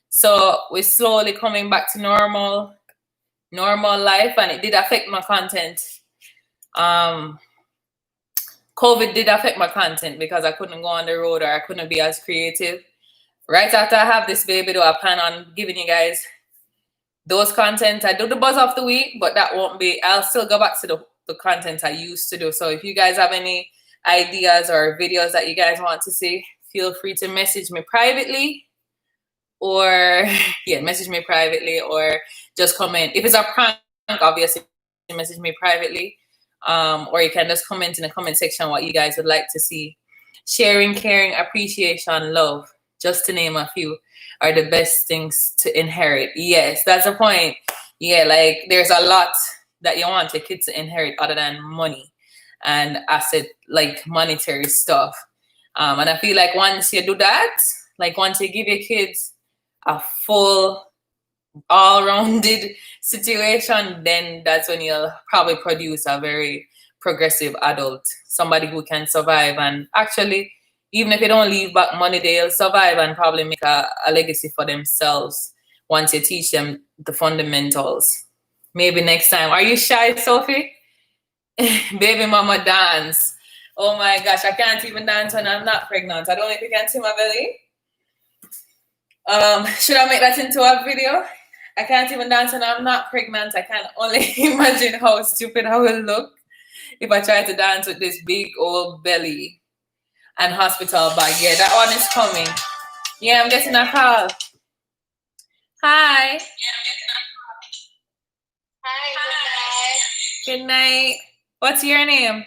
So we're slowly coming back to normal life, and it did affect my content. COVID did affect my content because I couldn't go on the road, or I couldn't be as creative. Right after I have this baby, though, I plan on giving you guys those content. I do the buzz of the week, but that won't be, I'll still go back to the content I used to do. So if you guys have any ideas or videos that you guys want to see, feel free to message me privately, or message me privately, or just comment. If it's a prank, obviously message me privately, or you can just comment in the comment section what you guys would like to see. Sharing, caring, appreciation, love, just to name a few, are the best things to inherit. Yes, that's the point. Yeah, like there's a lot that you want your kids to inherit other than money and asset, like monetary stuff. And I feel like once you do that, like once you give your kids a full, all-rounded situation, then that's when you'll probably produce a very progressive adult, somebody who can survive. And actually, even if you don't leave back money, they'll survive and probably make a legacy for themselves once you teach them the fundamentals. Maybe next time. Are you shy, Sophie? Baby mama dance. Oh my gosh, I can't even dance when I'm not pregnant. I don't know if you can see my belly. Should I make that into a video? I can't even dance when I'm not pregnant. I can only imagine how stupid I will look if I try to dance with this big old belly and hospital bag. Yeah, that one is coming. Yeah, I'm getting a call. Hi. Hi, Good night. What's your name?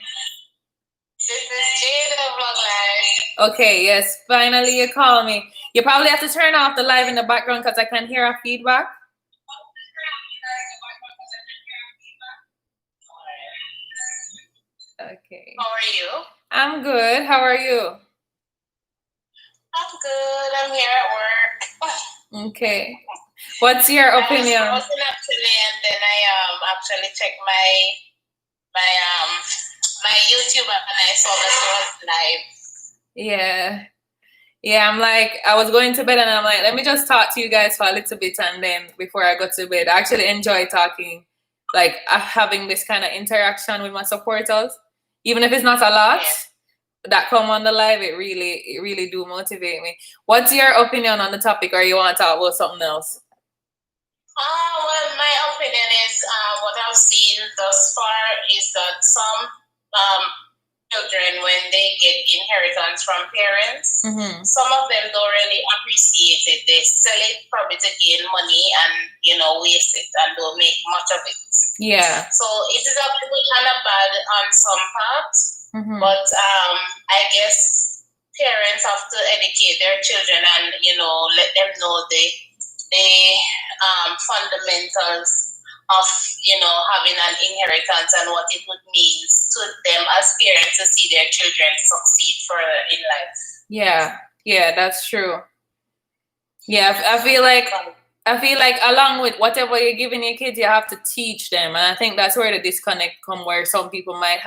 this is Jada Vlogline. Okay, yes, finally you call me. You probably have to turn off the live in the background because I can hear a feedback. Okay. How are you? I'm good. How are you? I'm good. I'm here at work. Okay. What's your opinion? I was browsing actually, and then I actually checked my YouTube and I saw that it was live. Yeah, I'm like, I was going to bed and I'm like, let me just talk to you guys for a little bit, and then before I go to bed, I actually enjoy talking, like having this kind of interaction with my supporters, even if it's not a lot. Yeah. That come on the live, it really do motivate me. What's your opinion on the topic, or you want to talk about something else? Well, my opinion is what I've seen thus far is that some children, when they get inheritance from parents, some of them don't really appreciate it. They sell it probably to gain money and, waste it and don't make much of it. Yeah. So it is actually kind of bad on some parts. But I guess parents have to educate their children and, let them know the fundamentals of, having an inheritance and what it would mean to them as parents to see their children succeed further in life. Yeah, that's true. Yeah, I feel like along with whatever you're giving your kids, you have to teach them. And I think that's where the disconnect come, where some people might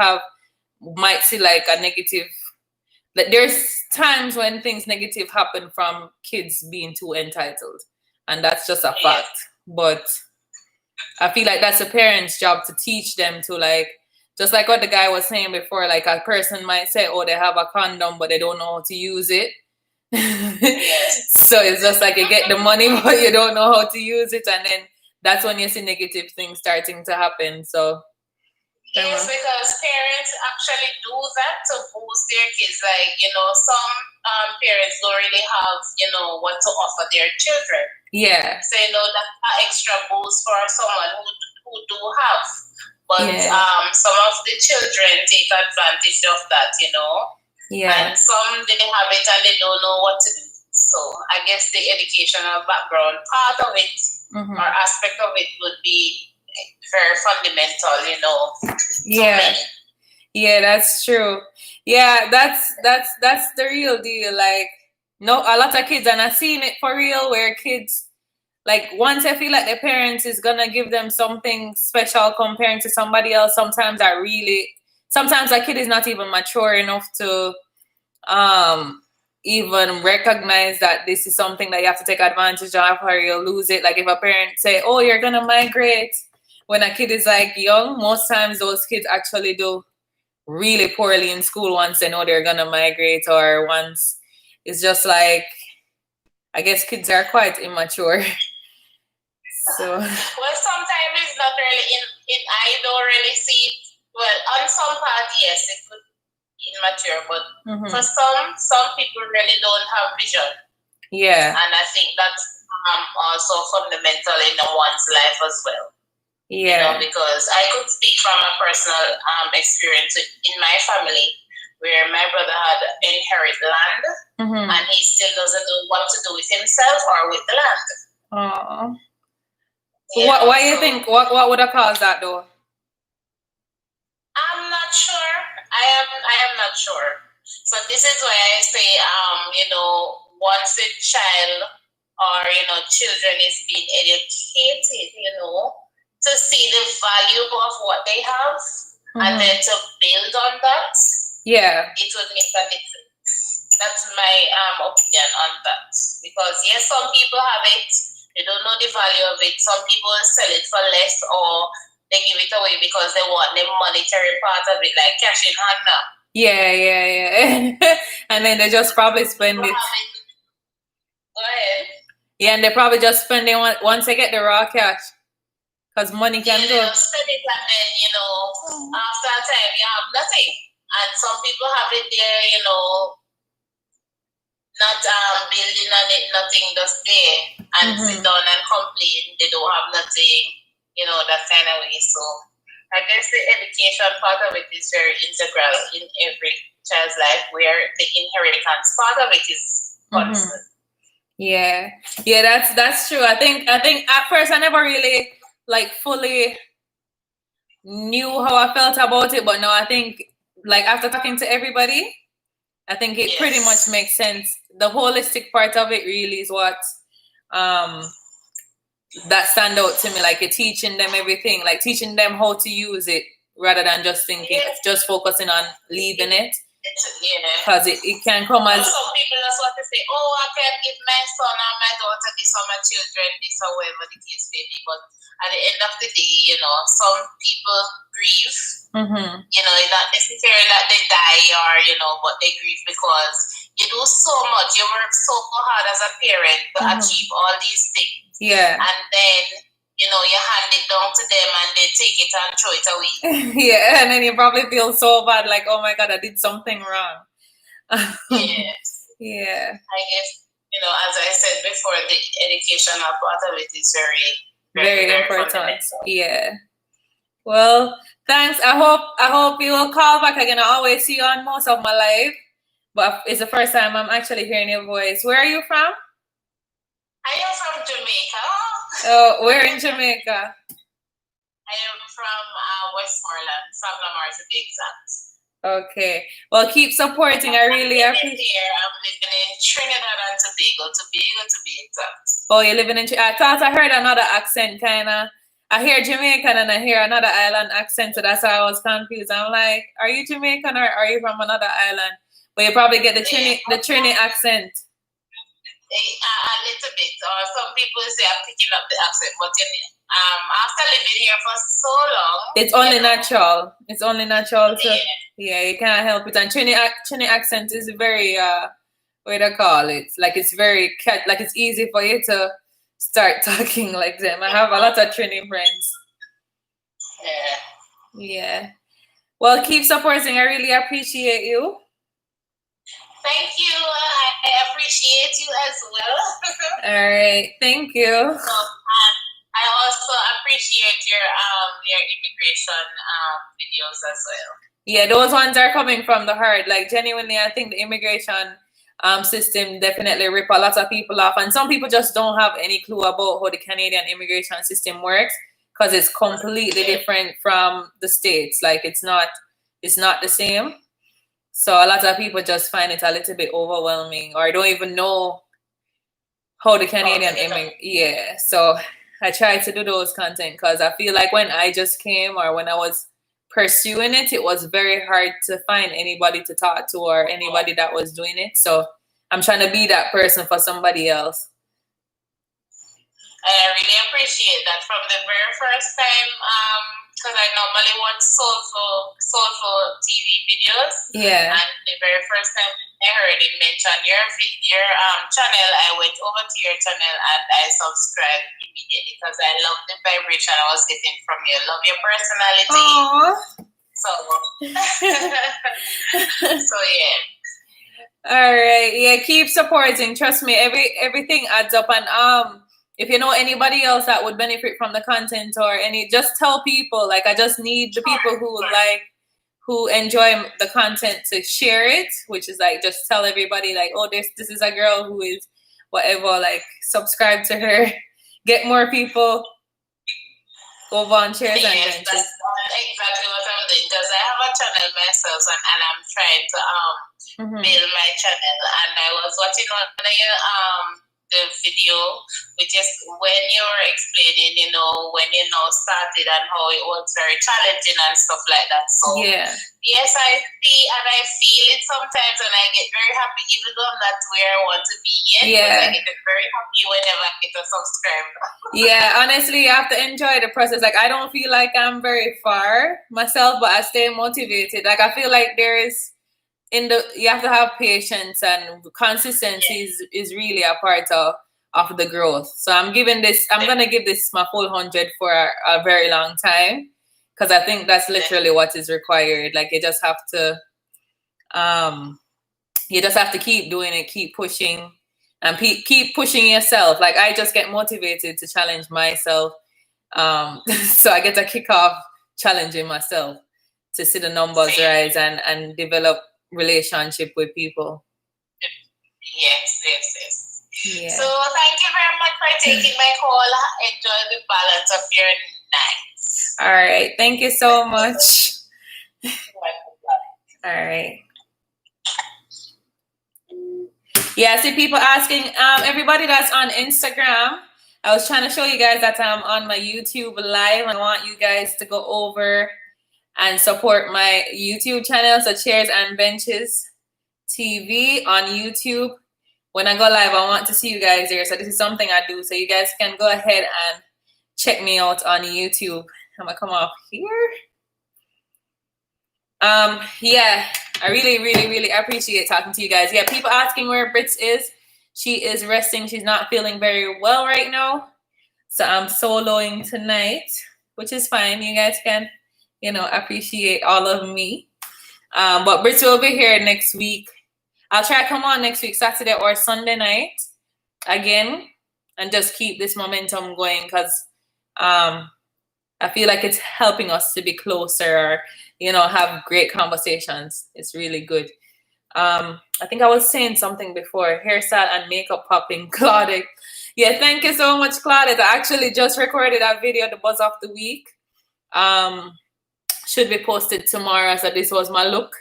see like a negative, like there's times when things negative happen from kids being too entitled, and that's just a fact. But I feel like that's a parent's job to teach them to, like, just like what the guy was saying before, like a person might say, oh, they have a condom but they don't know how to use it. So it's just like you get the money but you don't know how to use it, and then that's when you see negative things starting to happen. So Yes, because parents actually do that to boost their kids. Like, some parents don't really have, what to offer their children. yeah. So, that's an extra boost for someone who do have. But some of the children take advantage of that, Yeah. And some they have it and they don't know what to do. So I guess the educational background part of it or aspect of it would be very fundamental, Yeah. Yeah, that's true. Yeah, that's the real deal. Like, no, a lot of kids, and I've seen it for real, where kids, like, once I feel like their parents is gonna give them something special comparing to somebody else, sometimes a kid is not even mature enough to even recognize that this is something that you have to take advantage of, or you'll lose it. Like, if a parent say, oh, you're gonna migrate, when a kid is like young, most times those kids actually do really poorly in school once they know they're gonna migrate, or once it's just like, I guess kids are quite immature. So well, sometimes it's not really in I don't really see it. Well, on some part, yes, it could be immature, but for some people really don't have vision. Yeah. And I think that's also fundamental in one's life as well. Yeah. Because I could speak from a personal experience in my family, where my brother had inherited land, and he still doesn't know what to do with himself or with the land. Aww. Why do you think? What would have caused that though? I'm not sure. I am not sure. So this is why I say, once a child or children is being educated, to see the value of what they have, and then to build on that, it would make a difference. That's my opinion on that. Because yes, some people have it, they don't know the value of it. Some people sell it for less, or they give it away because they want the monetary part of it, like cash in hand now. Yeah. And then they just probably spend it. Go ahead. Yeah, and they probably just spend it once they get the raw cash. Because money can go. Spend it, and then, after a time, you have nothing. And some people have it there, not building on it, nothing just there, and sit down and complain they don't have nothing, that kind of way. So I guess the education part of it is very integral in every child's life, where the inheritance part of it is constant. Yeah, that's true. I think at first I never really fully knew how I felt about it, but now I think, like, after talking to everybody, I think it pretty much makes sense. The holistic part of it really is what that stand out to me. Like, you're teaching them everything, like teaching them how to use it rather than just thinking, just focusing on leaving it. Because it can come as... Some people just want to say, oh, I can give my son or my daughter this, or my children this, or whatever the case may be. But at the end of the day, some people grieve. It's not necessarily that they die, or, but they grieve because you do so much. You work so hard as a parent to achieve all these things. Yeah. And then, you hand it down to them and they take it and throw it away. Yeah, and then you probably feel so bad, like, oh my God, I did something wrong. Yes. Yeah. I guess, as I said before, the educational part of it is very important. Yeah. Well, thanks. I hope you will call back again. I always see you on most of my life, but it's the first time I'm actually hearing your voice. Where are you from? I am from Jamaica. Oh, where in Jamaica? I am from Westmoreland, Lamar to be exact. Okay. Well, keep supporting. I really appreciate it. I'm living in Trinidad and Tobago to be exact. Oh, you're living in I thought I heard another accent, kind of. I hear Jamaican and I hear another island accent, so that's why I was confused. I'm like, are you Jamaican or are you from another island? But you probably get the Trini accent. A little bit, or some people say I'm picking up the accent, but after living here for so long, it's only natural. It's only natural to you can't help it. And Trini accent is very what do you call it? Like, it's very like, it's easy for you to start talking like them. I have a lot of Trini friends. Yeah. Yeah. Well, keep supporting. I really appreciate you. Thank you. I appreciate you as well. All right. Thank you. So, I also appreciate your immigration videos as well. Yeah, those ones are coming from the heart. Like genuinely, I think the immigration system definitely rip a lot of people off, and some people just don't have any clue about how the Canadian immigration system works because it's completely different from the States. Like it's not the same. So a lot of people just find it a little bit overwhelming or don't even know how the Canadian yeah. So I try to do those content because I feel like when I just came or when I was pursuing it, it was very hard to find anybody to talk to or anybody that was doing it. So I'm trying to be that person for somebody else. I really appreciate that from the very first time, because I normally watch social TV videos. Yeah. And the very first time I heard it mention your channel, I went over to your channel and I subscribed immediately because I love the vibration I was getting from you. I love your personality. Aww. So, so yeah. All right. Yeah, keep supporting. Trust me, everything adds up. And if you know anybody else that would benefit from the content or just tell people. Like I just need the people who enjoy the content to share it, which is like just tell everybody like, oh, this is a girl who is whatever, like subscribe to her, get more people over on Chairs and Benches. That's exactly what I'm doing because I have a channel myself and I'm trying to build my channel, and I was watching one of your the video, which is when you were explaining, when you started and how it was very challenging and stuff like that. So yeah. Yes, I see and I feel it sometimes, and I get very happy even though I'm not where I want to be yet. Yeah. But I get very happy whenever I get a subscriber. Yeah, honestly, you have to enjoy the process. Like I don't feel like I'm very far myself, but I stay motivated. Like I feel like you have to have patience, and consistency is really a part of the growth. So I'm gonna give this my full 100 for a very long time because I think that's literally what is required. Like you just have to keep doing it, keep pushing, and keep pushing yourself. Like I just get motivated to challenge myself. So I get a kick off challenging myself to see the numbers rise and develop relationship with people. Yes. Yeah. So thank you very much for taking my call. Enjoy the balance of your night. All right. Thank you so much. All right. Yeah, I see people asking, everybody that's on Instagram, I was trying to show you guys that I'm on my YouTube live. I want you guys to go over and support my YouTube channel, so Chairs and Benches TV on YouTube. When I go live, I want to see you guys there. So this is something I do. So you guys can go ahead and check me out on YouTube. I'm gonna come off here. Yeah, I really, really, really appreciate talking to you guys. Yeah, people asking where Britts is. She is resting. She's not feeling very well right now. So I'm soloing tonight, which is fine. You guys can appreciate all of me. But Britts will be here next week. I'll try to come on next week, Saturday or Sunday night again, and just keep this momentum going because I feel like it's helping us to be closer, have great conversations. It's really good. I think I was saying something before, hairstyle and makeup popping, Claudette. Yeah, thank you so much, Claudette. I actually just recorded a video, the buzz of the week. Should be posted tomorrow. So this was my look.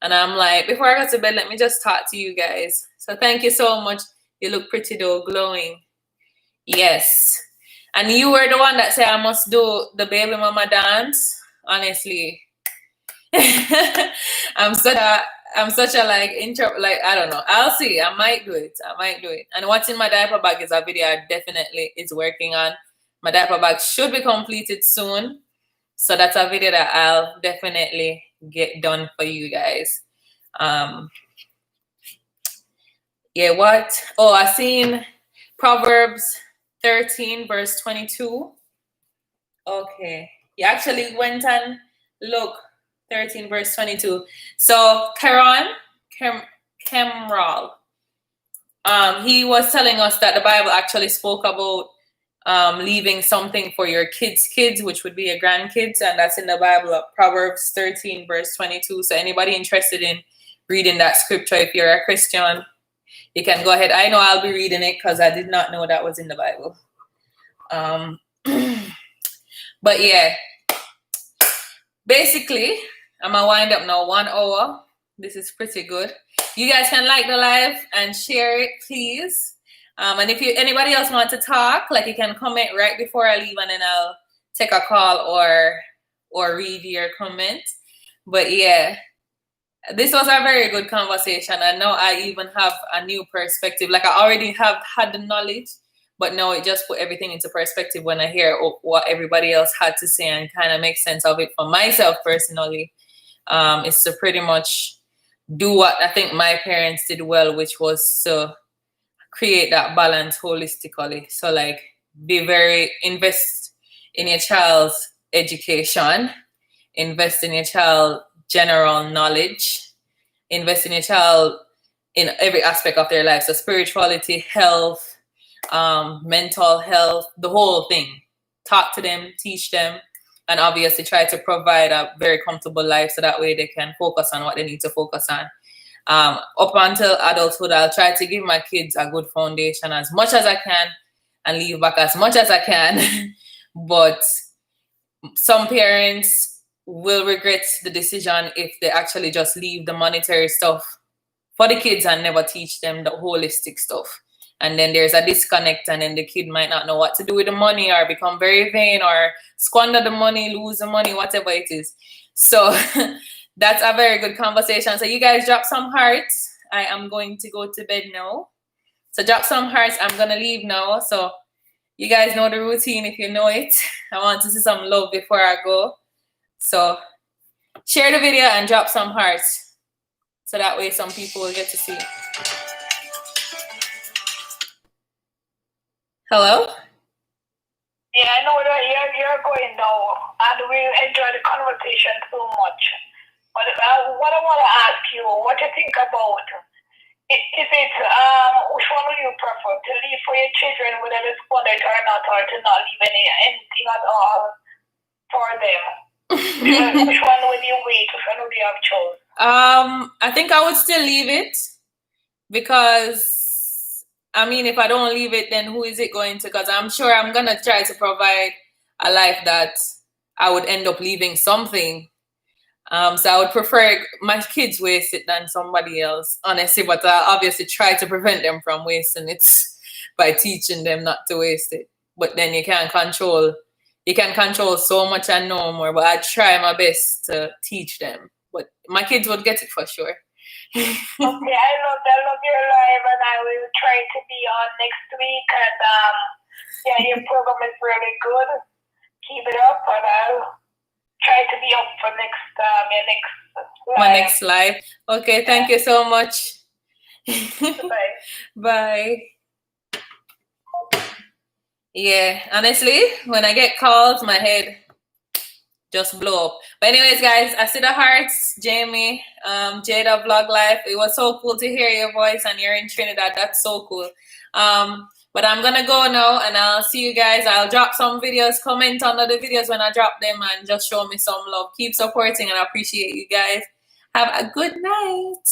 And I'm like, before I go to bed, let me just talk to you guys. So thank you so much. You look pretty though, glowing. Yes. And you were the one that said I must do the baby mama dance. Honestly. I'm such a I don't know. I'll see. I might do it. And what's in my diaper bag is a video I definitely is working on. My diaper bag should be completed soon. So that's a video that I'll definitely get done for you guys. Yeah, what? Oh, I seen Proverbs 13, verse 22. Okay. You actually went and look 13, verse 22. So Kemral, he was telling us that the Bible actually spoke about leaving something for your kids, which would be your grandkids, and that's in the Bible, Proverbs 13, verse 22. So anybody interested in reading that scripture, if you're a Christian, you can go ahead. I know I'll be reading it because I did not know that was in the Bible. But yeah, basically, I'm gonna wind up now. 1 hour. This is pretty good. You guys can like the live and share it, please. And if anybody else want to talk, like, you can comment right before I leave, and then I'll take a call or read your comment. But yeah, this was a very good conversation. I know I even have a new perspective. Like, I already have had the knowledge, but now it just put everything into perspective when I hear what everybody else had to say and kind of make sense of it for myself personally. It's to pretty much do what I think my parents did well, which was to create that balance holistically. So, like, invest in your child's education, invest in your child general knowledge, invest in your child in every aspect of their life. So spirituality, health, mental health, the whole thing. Talk to them, teach them, and obviously try to provide a very comfortable life so that way they can focus on what they need to focus on. Up until adulthood, I'll try to give my kids a good foundation as much as I can and leave back as much as I can. But some parents will regret the decision if they actually just leave the monetary stuff for the kids and never teach them the holistic stuff. And then there's a disconnect, and then the kid might not know what to do with the money, or become very vain, or squander the money, lose the money, whatever it is. So that's a very good conversation. So you guys drop some hearts. I am going to go to bed now. So drop some hearts. I'm going to leave now. So you guys know the routine if you know it. I want to see some love before I go. So share the video and drop some hearts. So that way some people will get to see. Hello? Yeah, I know that you're going now, and we enjoy the conversation so much. But what I want to ask you, what you think about, is it, which one would you prefer, to leave for your children whether they respond it or not, or to not leave anything at all for them? Which one would you wait, which one would you have chosen? I think I would still leave it, because I mean, if I don't leave it, then who is it going to? Because I'm sure I'm going to try to provide a life that I would end up leaving something. So I would prefer my kids waste it than somebody else, honestly. But I obviously try to prevent them from wasting it by teaching them not to waste it. But then you can control so much and no more. But I try my best to teach them. But my kids would get it for sure. Okay, I love your live, and I will try to be on next week. And yeah, your program is really good. Keep it up, and I'll try to be up for my next live. Okay, thank you so much. Bye. Bye. Yeah, honestly, when I get calls, my head just blow up. But anyways, guys, I see the hearts. Jamie, Jada Vlog Life. It was so cool to hear your voice, and you're in Trinidad. That's so cool. But I'm gonna go now, and I'll see you guys. I'll drop some videos. Comment under the videos when I drop them, and just show me some love. Keep supporting, and I appreciate you guys. Have a good night.